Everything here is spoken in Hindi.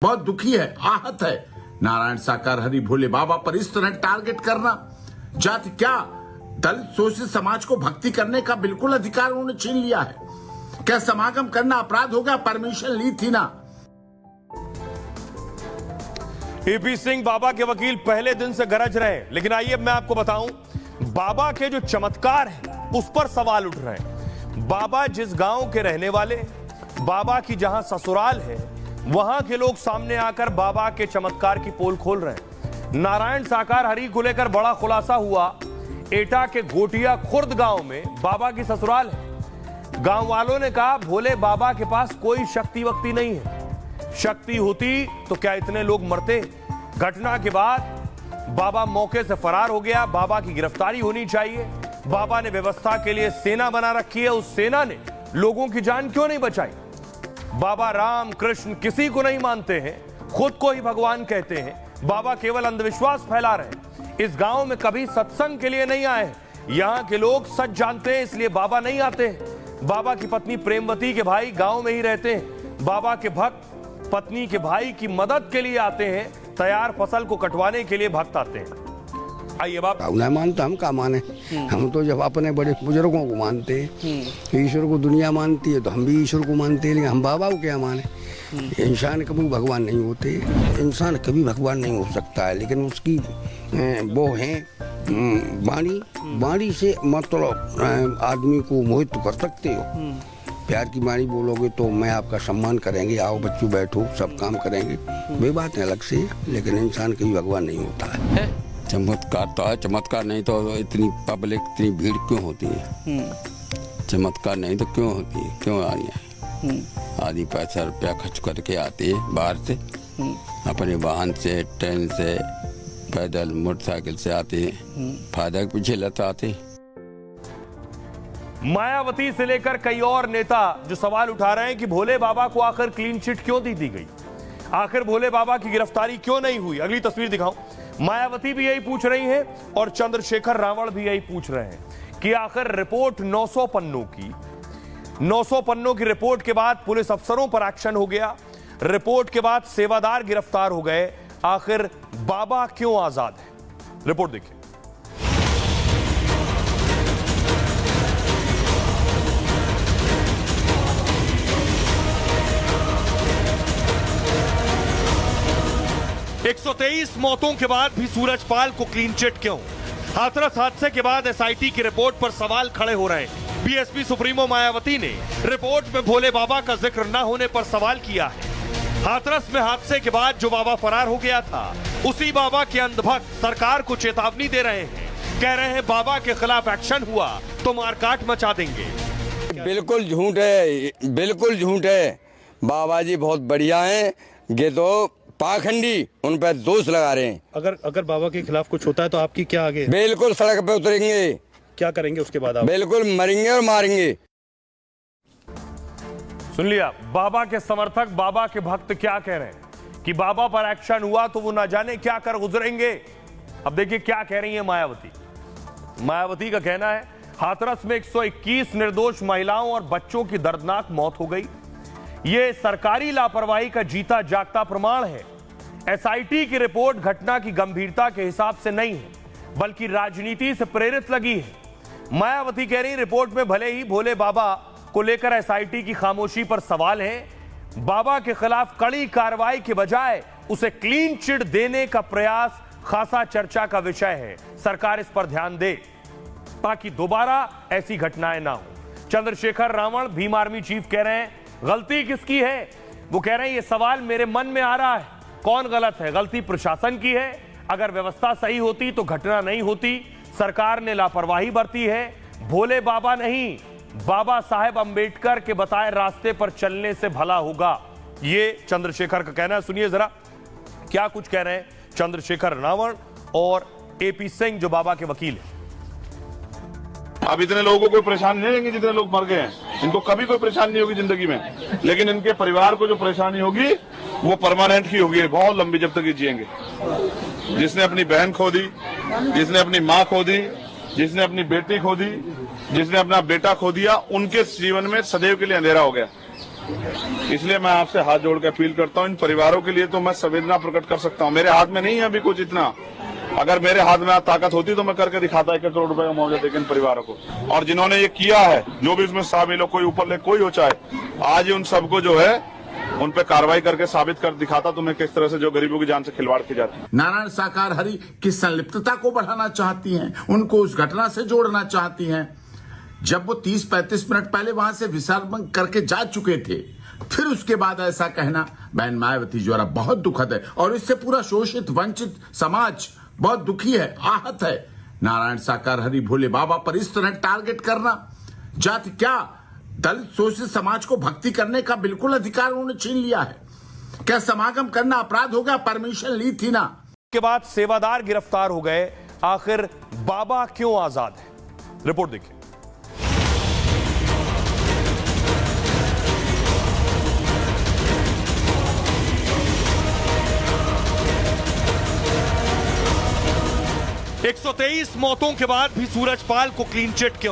बहुत दुखी है, आहत है। नारायण साकार हरि भोले बाबा पर इस तरह टारगेट करना, जाति क्या दलित शोषित समाज को भक्ति करने का बिल्कुल अधिकार उन्होंने छीन लिया है। क्या समागम करना अपराध हो गया? परमिशन ली थी ना। एपी सिंह बाबा के वकील पहले दिन से गरज रहे, लेकिन आइए मैं आपको बताऊं, बाबा के जो चमत्कार हैं उस पर सवाल उठ रहे हैं। बाबा जिस गांव के रहने वाले, बाबा की जहां ससुराल है, वहां के लोग सामने आकर बाबा के चमत्कार की पोल खोल रहे हैं। नारायण साकार हरि को लेकर बड़ा खुलासा हुआ। एटा के गोटिया खुर्द गांव में बाबा की ससुराल है। गांव वालों ने कहा भोले बाबा के पास कोई शक्ति वक्ति नहीं है, शक्ति होती तो क्या इतने लोग मरते। घटना के बाद बाबा मौके से फरार हो गया। बाबा की गिरफ्तारी होनी चाहिए। बाबा ने व्यवस्था के लिए सेना बना रखी है, उस सेना ने लोगों की जान क्यों नहीं बचाई। बाबा राम कृष्ण किसी को नहीं मानते हैं, खुद को ही भगवान कहते हैं। बाबा केवल अंधविश्वास फैला रहे हैं। इस गांव में कभी सत्संग के लिए नहीं आए। यहां के लोग सच जानते हैं, इसलिए बाबा नहीं आते हैं। बाबा की पत्नी प्रेमवती के भाई गांव में ही रहते हैं। बाबा के भक्त पत्नी के भाई की मदद के लिए आते हैं, तैयार फसल को कटवाने के लिए भक्त आते हैं। आइए बाप नहीं मानता, हम क्या माने। हम तो जब अपने बड़े बुजुर्गों को मानते हैं, ईश्वर को दुनिया मानती है तो हम भी ईश्वर को मानते हैं, लेकिन हम बाबा को क्या माने। इंसान कभी भगवान नहीं होते, इंसान कभी भगवान नहीं हो सकता है, लेकिन उसकी वो है वाणी, वाणी से मतलब आदमी को मोहित कर सकते हो। प्यार की वाणी बोलोगे तो मैं आपका सम्मान करेंगे, आओ बच्चों बैठो, सब काम करेंगे, वे बातें अलग से, लेकिन इंसान कभी भगवान नहीं होता है। चमत्कार तो है, चमत्कार नहीं तो इतनी पब्लिक, इतनी भीड़ क्यों होती है। चमत्कार नहीं तो क्यों होती है, क्यों आ रही है। आदमी पैसा रुपया खर्च करके आते हैं बाहर से, अपने वाहन से, ट्रेन से, पैदल, मोटरसाइकिल से आते हैं, फायदा के पीछे लत आते हैं। मायावती से लेकर कई और नेता जो सवाल उठा रहे हैं कि भोले बाबा को आखिर क्लीन चिट क्यों दी गई, आखिर भोले बाबा की गिरफ्तारी क्यों नहीं हुई। अगली तस्वीर दिखाऊं। मायावती भी यही पूछ रही हैं और चंद्रशेखर रावण भी यही पूछ रहे हैं कि आखिर रिपोर्ट 900 पन्नों की रिपोर्ट के बाद पुलिस अफसरों पर एक्शन हो गया, रिपोर्ट के बाद सेवादार गिरफ्तार हो गए, आखिर बाबा क्यों आजाद है। रिपोर्ट देखिए। एक 123 मौतों के बाद भी सूरजपाल को क्लीन चिट क्यों। हाथरस हादसे के बाद एसआईटी की रिपोर्ट पर सवाल खड़े हो रहे हैं। बीएसपी सुप्रीमो मायावती ने रिपोर्ट में भोले बाबा का जिक्र न होने पर सवाल किया है। हाथरस में हादसे के बाद जो बाबा फरार हो गया था, उसी बाबा के अंधभक्त सरकार को चेतावनी दे रहे हैं। कह रहे हैं बाबा के खिलाफ एक्शन हुआ तो मारकाट मचा देंगे। बिल्कुल झूठ है, बिल्कुल झूठ है। बाबा जी बहुत बढ़िया हैं, ये तो पाखंडी उन पर दोष लगा रहे हैं। अगर बाबा के खिलाफ कुछ होता है तो आपकी क्या आगे? बिल्कुल सड़क पे उतरेंगे। क्या करेंगे उसके बाद आप? बिल्कुल मरेंगे और मारेंगे। सुन लिया, बाबा के समर्थक, बाबा के भक्त क्या कह रहे हैं कि बाबा पर एक्शन हुआ तो वो ना जाने क्या कर गुजरेंगे। अब देखिए क्या कह रही है मायावती। मायावती का कहना है हाथरस में 121 निर्दोष महिलाओं और बच्चों की दर्दनाक मौत हो गई। यह सरकारी लापरवाही का जीता जागता प्रमाण है। एसआईटी की रिपोर्ट घटना की गंभीरता के हिसाब से नहीं है, बल्कि राजनीति से प्रेरित लगी है। मायावती कह रही रिपोर्ट में भले ही भोले बाबा को लेकर एसआईटी की खामोशी पर सवाल है, बाबा के खिलाफ कड़ी कार्रवाई के बजाय उसे क्लीन चिट देने का प्रयास खासा चर्चा का विषय है। सरकार इस पर ध्यान दे ताकि दोबारा ऐसी घटनाएं ना हो। चंद्रशेखर रावण भीम आर्मी चीफ कह रहे हैं गलती किसकी है। वो कह रहे हैं ये सवाल मेरे मन में आ रहा है, कौन गलत है। गलती प्रशासन की है, अगर व्यवस्था सही होती तो घटना नहीं होती। सरकार ने लापरवाही बरती है। भोले बाबा नहीं, बाबा साहेब अंबेडकर के बताए रास्ते पर चलने से भला होगा, ये चंद्रशेखर का कहना है। सुनिए जरा क्या कुछ कह रहे हैं चंद्रशेखर रावण और एपी सिंह जो बाबा के वकील हैं। अब इतने लोगों को कोई परेशानी नहीं होगी जितने लोग मर गए हैं, इनको कभी कोई परेशानी नहीं होगी जिंदगी में, लेकिन इनके परिवार को जो परेशानी होगी वो परमानेंट की होगी, बहुत लंबी, जब तक ये जिएंगे। जिसने अपनी बहन खो दी, जिसने अपनी माँ खो दी, जिसने अपनी बेटी खो दी, जिसने अपना बेटा खो दिया, उनके जीवन में सदैव के लिए अंधेरा हो गया। इसलिए मैं आपसे हाथ जोड़ के अपील करता हूँ, इन परिवारों के लिए तो मैं संवेदना प्रकट कर सकता हूँ। मेरे हाथ में नहीं है अभी कुछ इतना, अगर मेरे हाथ में ताकत होती तो मैं करके दिखाता 1 करोड़ रुपए का मुआवजा देकर इन परिवारों को। और जिन्होंने ये किया है, जो भी इसमें शामिल हो, कोई ऊपर ले कोई हो चाहे, आज ही उन सबको जो है उन पे कार्रवाई करके साबित कर दिखाता तुम्हें किस तरह से जो गरीबों की जान से खिलवाड़ की जाती है। नारायण साकार हरि की संलिप्तता को बढ़ाना चाहती हैं, उनको उस घटना से जोड़ना चाहती हैं जब वो 30-35 मिनट पहले वहां से विसर्जन करके जा चुके थे। फिर उसके बाद ऐसा कहना बहन मायावती द्वारा बहुत दुखद है और इससे पूरा शोषित वंचित समाज बहुत दुखी है, आहत है। नारायण साकार हरि भोले बाबा पर इस तरह टारगेट करना, जाति क्या दलित शोषित समाज को भक्ति करने का बिल्कुल अधिकार उन्होंने छीन लिया है। क्या समागम करना अपराध हो गया? परमिशन ली थी ना। के बाद सेवादार गिरफ्तार हो गए, आखिर बाबा क्यों आजाद है? रिपोर्ट देखिए। एक 123 मौतों के बाद भी सूरजपाल को क्लीन चिट क्यों?